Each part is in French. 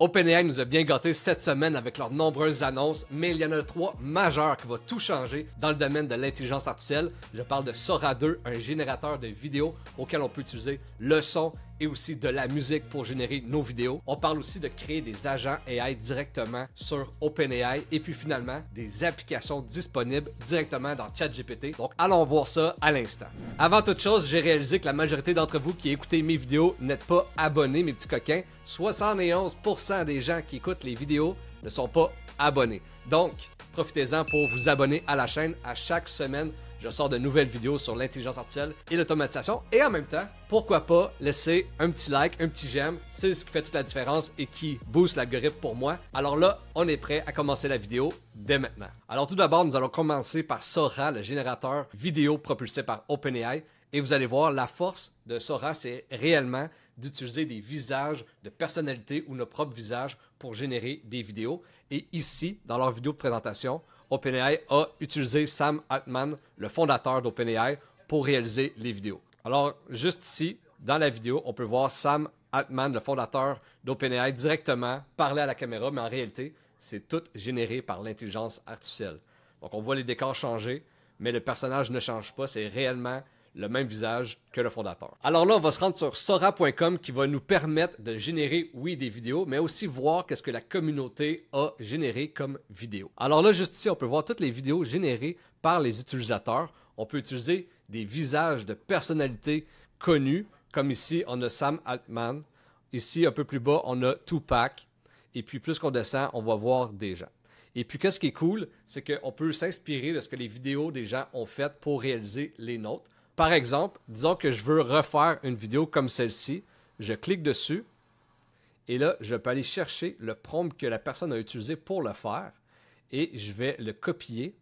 OpenAI nous a bien gâtés cette semaine avec leurs nombreuses annonces, mais il y en a trois majeures qui vont tout changer dans le domaine de l'intelligence artificielle. Je parle de Sora 2, un générateur de vidéos auquel on peut utiliser le son et aussi de la musique pour générer nos vidéos. On parle aussi de créer des agents AI directement sur OpenAI et puis finalement des applications disponibles directement dans ChatGPT. Donc allons voir ça à l'instant. Avant toute chose, j'ai réalisé que la majorité d'entre vous qui écoutez mes vidéos n'êtes pas abonnés, mes petits coquins. 71% des gens qui écoutent les vidéos ne sont pas abonnés. Donc, profitez-en pour vous abonner à la chaîne. À chaque semaine, je sors de nouvelles vidéos sur l'intelligence artificielle et l'automatisation. Et en même temps, pourquoi pas laisser un petit like, un petit j'aime. C'est ce qui fait toute la différence et qui booste l'algorithme pour moi. Alors là, on est prêt à commencer la vidéo dès maintenant. Alors tout d'abord, nous allons commencer par Sora, le générateur vidéo propulsé par OpenAI. Et vous allez voir, la force de Sora, c'est réellement d'utiliser des visages de personnalités ou nos propres visages pour générer des vidéos. Et ici, dans leur vidéo de présentation, OpenAI a utilisé Sam Altman, le fondateur d'OpenAI, pour réaliser les vidéos. Alors, juste ici, dans la vidéo, on peut voir Sam Altman, le fondateur d'OpenAI, directement parler à la caméra, mais en réalité, c'est tout généré par l'intelligence artificielle. Donc, on voit les décors changer, mais le personnage ne change pas, c'est réellement le même visage que le fondateur. Alors là, on va se rendre sur Sora.com qui va nous permettre de générer, oui, des vidéos, mais aussi voir qu'est-ce que la communauté a généré comme vidéo. Alors là, juste ici, on peut voir toutes les vidéos générées par les utilisateurs. On peut utiliser des visages de personnalités connues, comme ici, on a Sam Altman. Ici, un peu plus bas, on a Tupac. Et puis, plus qu'on descend, on va voir des gens. Et puis, qu'est-ce qui est cool, c'est qu'on peut s'inspirer de ce que les vidéos des gens ont fait pour réaliser les nôtres. Par exemple, disons que je veux refaire une vidéo comme celle-ci. Je clique dessus et là, je peux aller chercher le prompt que la personne a utilisé pour le faire et je vais le copier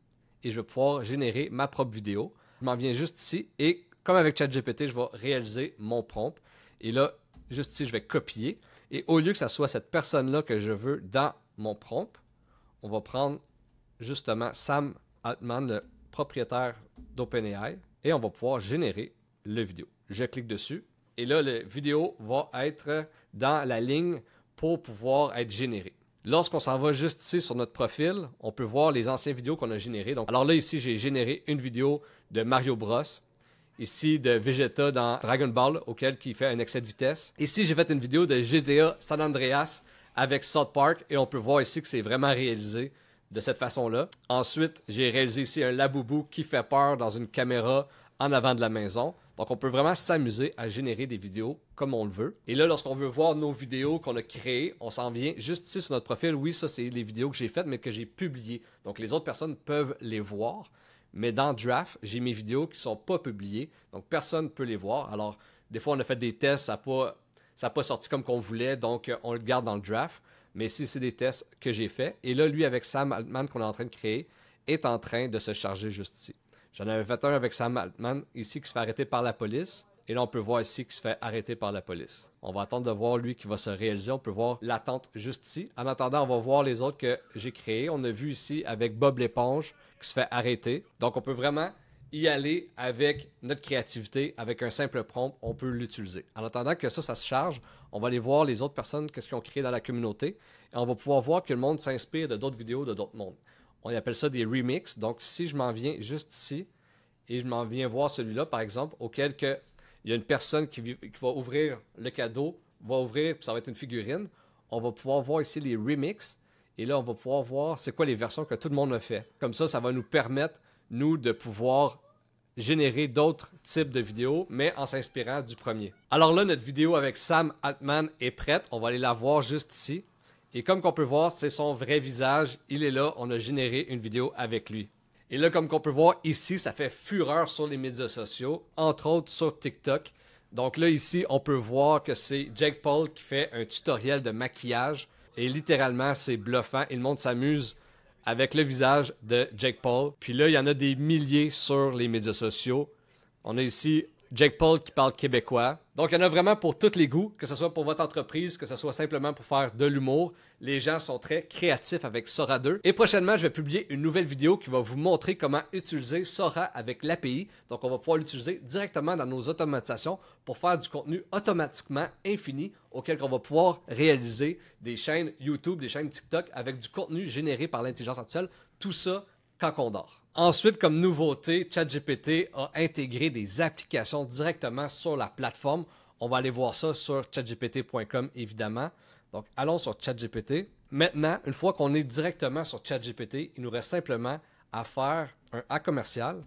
et je vais pouvoir générer ma propre vidéo. Je m'en viens juste ici et comme avec ChatGPT, je vais réaliser mon prompt. Et là, juste ici, je vais copier. Et au lieu que ce soit cette personne-là que je veux dans mon prompt, on va prendre justement Sam Altman, le propriétaire d'OpenAI. Et on va pouvoir générer le vidéo. Je clique dessus et là, la vidéo va être dans la ligne pour pouvoir être générée. Lorsqu'on s'en va juste ici sur notre profil, on peut voir les anciennes vidéos qu'on a générées. Donc, alors là, ici, j'ai généré une vidéo de Mario Bros. Ici, de Vegeta dans Dragon Ball, auquel il fait un excès de vitesse. Ici, j'ai fait une vidéo de GTA San Andreas avec South Park et on peut voir ici que c'est vraiment réalisé de cette façon-là. Ensuite, j'ai réalisé ici un Laboubou qui fait peur dans une caméra en avant de la maison. Donc, on peut vraiment s'amuser à générer des vidéos comme on le veut. Et là, lorsqu'on veut voir nos vidéos qu'on a créées, on s'en vient juste ici sur notre profil. Oui, ça, c'est les vidéos que j'ai faites, mais que j'ai publiées. Donc, les autres personnes peuvent les voir. Mais dans Draft, j'ai mes vidéos qui ne sont pas publiées. Donc, personne ne peut les voir. Alors, des fois, on a fait des tests, ça n'a pas sorti comme qu'on voulait. Donc, on le garde dans le Draft. Mais ici, c'est des tests que j'ai faits. Et là, lui, avec Sam Altman qu'on est en train de créer, est en train de se charger juste ici. J'en avais fait un avec Sam Altman ici qui se fait arrêter par la police. Et là, on peut voir ici qu'il se fait arrêter par la police. On va attendre de voir lui qui va se réaliser. On peut voir l'attente juste ici. En attendant, on va voir les autres que j'ai créés. On a vu ici avec Bob l'éponge qui se fait arrêter. Donc, on peut vraiment y aller avec notre créativité, avec un simple prompt, on peut l'utiliser. En attendant que ça se charge, on va aller voir les autres personnes, qu'est-ce qu'ils ont créé dans la communauté, et on va pouvoir voir que le monde s'inspire de d'autres vidéos de d'autres mondes. On appelle ça des remixes. Donc, si je m'en viens juste ici, et je m'en viens voir celui-là, par exemple, auquel il y a une personne qui va ouvrir le cadeau, va ouvrir, puis ça va être une figurine, on va pouvoir voir ici les remixes, et là, on va pouvoir voir c'est quoi les versions que tout le monde a fait. Comme ça va nous permettre nous, de pouvoir générer d'autres types de vidéos, mais en s'inspirant du premier. Alors là, notre vidéo avec Sam Altman est prête. On va aller la voir juste ici. Et comme qu'on peut voir, c'est son vrai visage. Il est là. On a généré une vidéo avec lui. Et là, comme qu'on peut voir ici, ça fait fureur sur les médias sociaux, entre autres sur TikTok. Donc là, ici, on peut voir que c'est Jake Paul qui fait un tutoriel de maquillage. Et littéralement, c'est bluffant. Et le monde s'amuse avec le visage de Jake Paul. Puis là, il y en a des milliers sur les médias sociaux. On a ici Jake Paul qui parle québécois. Donc, il y en a vraiment pour tous les goûts, que ce soit pour votre entreprise, que ce soit simplement pour faire de l'humour. Les gens sont très créatifs avec Sora 2. Et prochainement, je vais publier une nouvelle vidéo qui va vous montrer comment utiliser Sora avec l'API. Donc, on va pouvoir l'utiliser directement dans nos automatisations pour faire du contenu automatiquement infini auquel on va pouvoir réaliser des chaînes YouTube, des chaînes TikTok avec du contenu généré par l'intelligence artificielle. Tout ça quand on dort. Ensuite, comme nouveauté, ChatGPT a intégré des applications directement sur la plateforme. On va aller voir ça sur chatgpt.com évidemment. Donc, allons sur ChatGPT. Maintenant, une fois qu'on est directement sur ChatGPT, il nous reste simplement à faire un A commercial.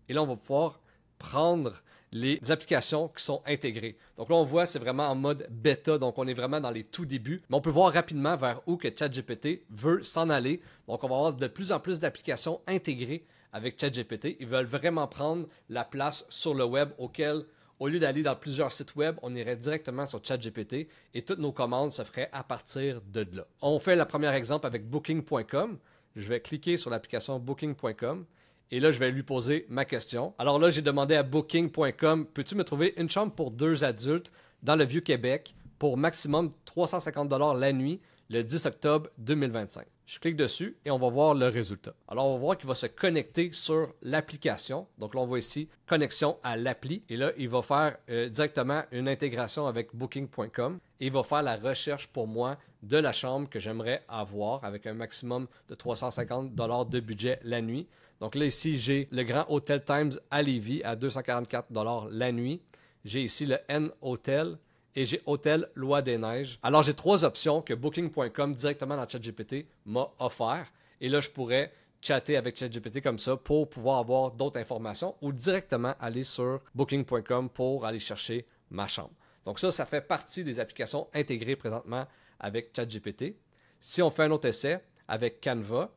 Et là, on va pouvoir prendre les applications qui sont intégrées. Donc là, on voit, c'est vraiment en mode bêta, donc on est vraiment dans les tout débuts. Mais on peut voir rapidement vers où que ChatGPT veut s'en aller. Donc on va avoir de plus en plus d'applications intégrées avec ChatGPT. Ils veulent vraiment prendre la place sur le web auquel, au lieu d'aller dans plusieurs sites web, on irait directement sur ChatGPT et toutes nos commandes se feraient à partir de là. On fait le premier exemple avec Booking.com. Je vais cliquer sur l'application Booking.com. Et là, je vais lui poser ma question. Alors là, j'ai demandé à Booking.com, peux-tu me trouver une chambre pour 2 adultes dans le Vieux-Québec pour maximum 350 $ la nuit le 10 octobre 2025. Je clique dessus et on va voir le résultat. Alors, on va voir qu'il va se connecter sur l'application. Donc là, on voit ici connexion à l'appli. Et là, il va faire directement une intégration avec Booking.com et il va faire la recherche pour moi de la chambre que j'aimerais avoir avec un maximum de 350 $ de budget la nuit. Donc là, ici, j'ai le Grand Hotel Times à Lévis à 244 $ la nuit. J'ai ici le N Hotel et j'ai Hôtel Loi des Neiges. Alors, j'ai 3 options que Booking.com directement dans ChatGPT m'a offert. Et là, je pourrais chatter avec ChatGPT comme ça pour pouvoir avoir d'autres informations ou directement aller sur Booking.com pour aller chercher ma chambre. Donc ça fait partie des applications intégrées présentement avec ChatGPT. Si on fait un autre essai avec Canva,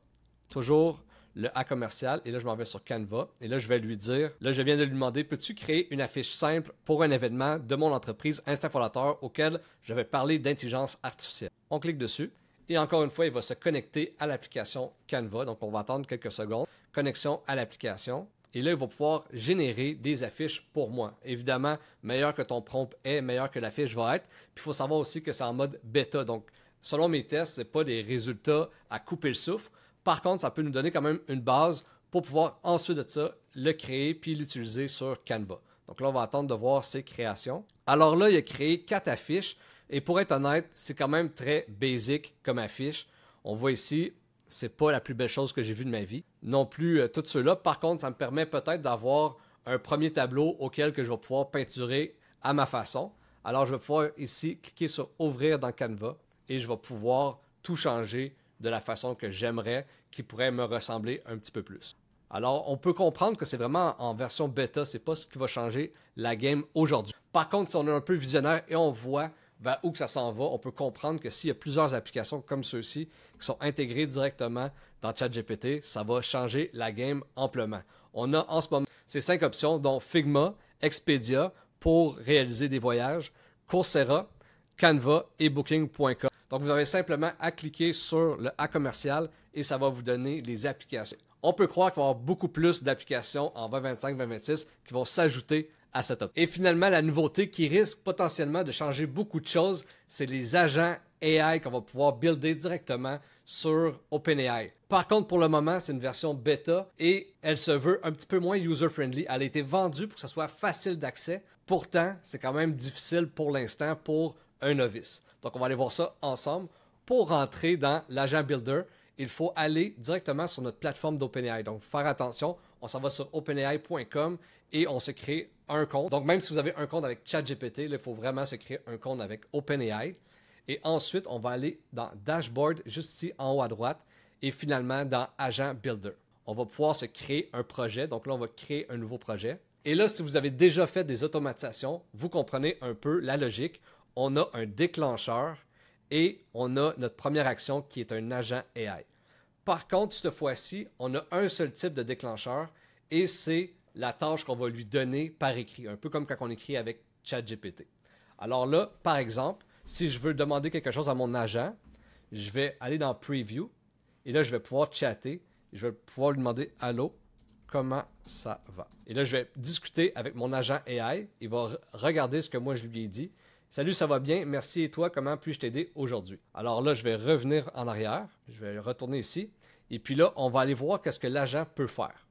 toujours le A commercial, et là je m'en vais sur Canva, et là je vais lui dire, là je viens de lui demander, peux-tu créer une affiche simple pour un événement de mon entreprise Instafolateur auquel je vais parler d'intelligence artificielle. On clique dessus, et encore une fois, il va se connecter à l'application Canva, donc on va attendre quelques secondes, connexion à l'application, et là il va pouvoir générer des affiches pour moi. Évidemment, meilleur que ton prompt est, meilleur que l'affiche va être, puis il faut savoir aussi que c'est en mode bêta, donc selon mes tests, ce n'est pas des résultats à couper le souffle. Par contre, ça peut nous donner quand même une base pour pouvoir ensuite de ça le créer puis l'utiliser sur Canva. Donc là, on va attendre de voir ses créations. Alors là, il a créé 4 affiches et pour être honnête, c'est quand même très basic comme affiche. On voit ici, c'est pas la plus belle chose que j'ai vue de ma vie. Non plus tout ceux-là. Par contre, ça me permet peut-être d'avoir un premier tableau auquel que je vais pouvoir peinturer à ma façon. Alors, je vais pouvoir ici cliquer sur Ouvrir dans Canva et je vais pouvoir tout changer de la façon que j'aimerais, qui pourrait me ressembler un petit peu plus. Alors, on peut comprendre que c'est vraiment en version bêta, c'est pas ce qui va changer la game aujourd'hui. Par contre, si on est un peu visionnaire et on voit vers où que ça s'en va, on peut comprendre que s'il y a plusieurs applications comme ceux-ci qui sont intégrées directement dans ChatGPT, ça va changer la game amplement. On a en ce moment ces 5 options, dont Figma, Expedia pour réaliser des voyages, Coursera, Canva et Booking.com. Donc, vous avez simplement à cliquer sur le A commercial et ça va vous donner les applications. On peut croire qu'il va y avoir beaucoup plus d'applications en 2025-2026 qui vont s'ajouter à cette option. Et finalement, la nouveauté qui risque potentiellement de changer beaucoup de choses, c'est les agents AI qu'on va pouvoir builder directement sur OpenAI. Par contre, pour le moment, c'est une version bêta et elle se veut un petit peu moins user-friendly. Elle a été vendue pour que ça soit facile d'accès. Pourtant, c'est quand même difficile pour l'instant pour un novice. Donc, on va aller voir ça ensemble. Pour rentrer dans l'agent Builder, il faut aller directement sur notre plateforme d'OpenAI. Donc, faire attention, on s'en va sur openai.com et on se crée un compte. Donc, même si vous avez un compte avec ChatGPT, il faut vraiment se créer un compte avec OpenAI. Et ensuite, on va aller dans Dashboard, juste ici en haut à droite, et finalement dans Agent Builder. On va pouvoir se créer un projet. Donc là, on va créer un nouveau projet. Et là, si vous avez déjà fait des automatisations, vous comprenez un peu la logique. On a un déclencheur et on a notre première action qui est un agent AI. Par contre, cette fois-ci, on a un seul type de déclencheur et c'est la tâche qu'on va lui donner par écrit, un peu comme quand on écrit avec ChatGPT. Alors là, par exemple, si je veux demander quelque chose à mon agent, je vais aller dans Preview et là, je vais pouvoir chatter. Je vais pouvoir lui demander « Allô, comment ça va? Et là, je vais discuter avec mon agent AI. Il va regarder ce que moi je lui ai dit. Salut, ça va bien? Merci et toi, comment puis-je t'aider aujourd'hui? Alors là, je vais revenir en arrière. Je vais retourner ici. Et puis là, on va aller voir qu'est-ce que l'agent peut faire.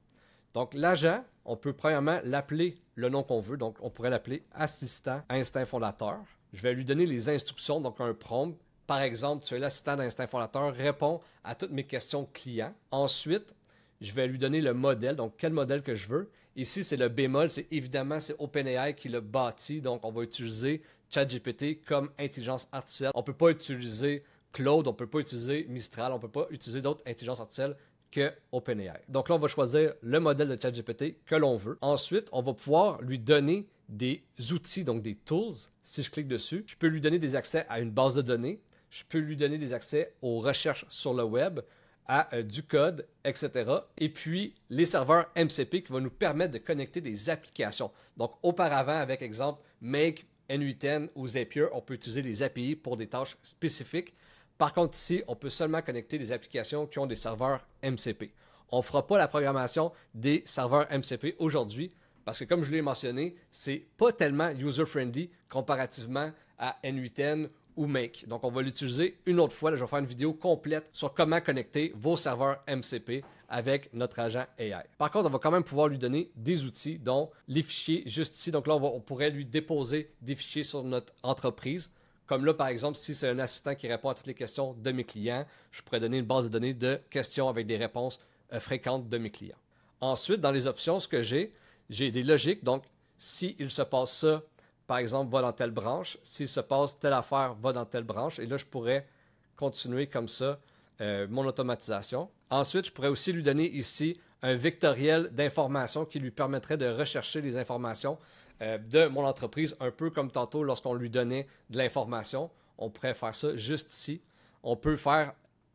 Donc, l'agent, on peut premièrement l'appeler le nom qu'on veut. Donc, on pourrait l'appeler assistant Instinct Fondateur. Je vais lui donner les instructions, donc un prompt. Par exemple, tu es l'assistant d'Instinct Fondateur, réponds à toutes mes questions clients. Ensuite, je vais lui donner le modèle, donc quel modèle que je veux. Ici, c'est le bémol, c'est évidemment, c'est OpenAI qui l'a bâti, donc on va utiliser ChatGPT comme intelligence artificielle. On ne peut pas utiliser Claude, on ne peut pas utiliser Mistral, on ne peut pas utiliser d'autres intelligences artificielles que OpenAI. Donc là, on va choisir le modèle de ChatGPT que l'on veut. Ensuite, on va pouvoir lui donner des outils, donc des tools. Si je clique dessus, je peux lui donner des accès à une base de données. Je peux lui donner des accès aux recherches sur le web, à du code, etc. Et puis, les serveurs MCP qui vont nous permettre de connecter des applications. Donc, auparavant, avec exemple Make, N8N ou Zapier, on peut utiliser les API pour des tâches spécifiques. Par contre, ici, on peut seulement connecter des applications qui ont des serveurs MCP. On ne fera pas la programmation des serveurs MCP aujourd'hui parce que, comme je l'ai mentionné, ce n'est pas tellement user-friendly comparativement à N8N ou Make. Donc, on va l'utiliser une autre fois. Là, je vais faire une vidéo complète sur comment connecter vos serveurs MCP avec notre agent AI. Par contre, on va quand même pouvoir lui donner des outils, dont les fichiers juste ici. Donc là, on pourrait lui déposer des fichiers sur notre entreprise. Comme là, par exemple, si c'est un assistant qui répond à toutes les questions de mes clients, je pourrais donner une base de données de questions avec des réponses fréquentes de mes clients. Ensuite, dans les options, ce que j'ai des logiques. Donc, s'il se passe ça, par exemple, va dans telle branche. S'il se passe telle affaire, va dans telle branche. Et là, je pourrais continuer comme ça mon automatisation. Ensuite, je pourrais aussi lui donner ici un vectoriel d'informations qui lui permettrait de rechercher les informations de mon entreprise, un peu comme tantôt lorsqu'on lui donnait de l'information. On pourrait faire ça juste ici. On peut faire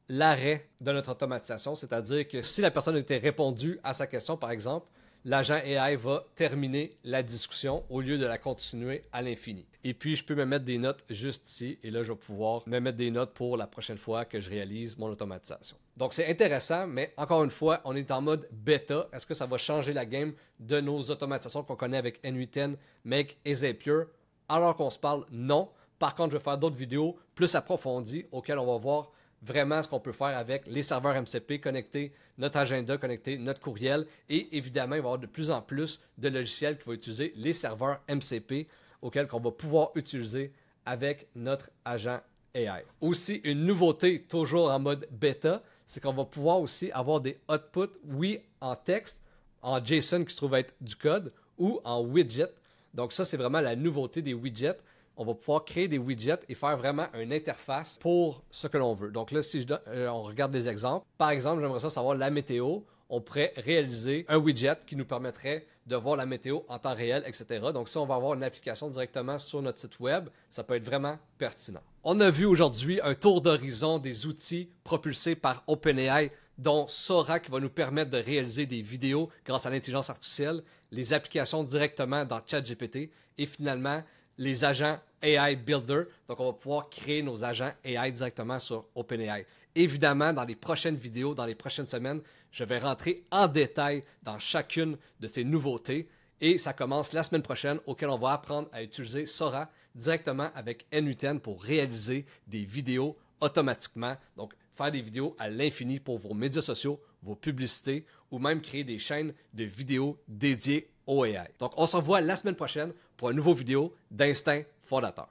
l'arrêt de notre automatisation, c'est-à-dire que si la personne était répondue à sa question, par exemple, l'agent AI va terminer la discussion au lieu de la continuer à l'infini. Et puis, je peux me mettre des notes juste ici. Et là, je vais pouvoir me mettre des notes pour la prochaine fois que je réalise mon automatisation. Donc, c'est intéressant, mais encore une fois, on est en mode bêta. Est-ce que ça va changer la game de nos automatisations qu'on connaît avec N8N, Make et Zapier? Alors qu'on se parle, non. Par contre, je vais faire d'autres vidéos plus approfondies auxquelles on va voir vraiment ce qu'on peut faire avec les serveurs MCP, connecter notre agenda, connecter notre courriel. Et évidemment, il va y avoir de plus en plus de logiciels qui vont utiliser les serveurs MCP auxquels on va pouvoir utiliser avec notre agent AI. Aussi, une nouveauté, toujours en mode bêta, c'est qu'on va pouvoir aussi avoir des outputs, oui, en texte, en JSON qui se trouve être du code, ou en widget. Donc ça, c'est vraiment la nouveauté des widgets. On va pouvoir créer des widgets et faire vraiment une interface pour ce que l'on veut. Donc là, si on regarde des exemples, par exemple, j'aimerais ça savoir la météo. On pourrait réaliser un widget qui nous permettrait de voir la météo en temps réel, etc. Donc si on va avoir une application directement sur notre site web, ça peut être vraiment pertinent. On a vu aujourd'hui un tour d'horizon des outils propulsés par OpenAI, dont Sora qui va nous permettre de réaliser des vidéos grâce à l'intelligence artificielle, les applications directement dans ChatGPT et finalement les agents AI Builder. Donc, on va pouvoir créer nos agents AI directement sur OpenAI. Évidemment, dans les prochaines vidéos, dans les prochaines semaines, je vais rentrer en détail dans chacune de ces nouveautés. Et ça commence la semaine prochaine, auquel on va apprendre à utiliser Sora directement avec N8N pour réaliser des vidéos automatiquement. Donc, faire des vidéos à l'infini pour vos médias sociaux, vos publicités ou même créer des chaînes de vidéos dédiées au AI. Donc, on se revoit la semaine prochaine pour une nouvelle vidéo d'Instinct Fondateur.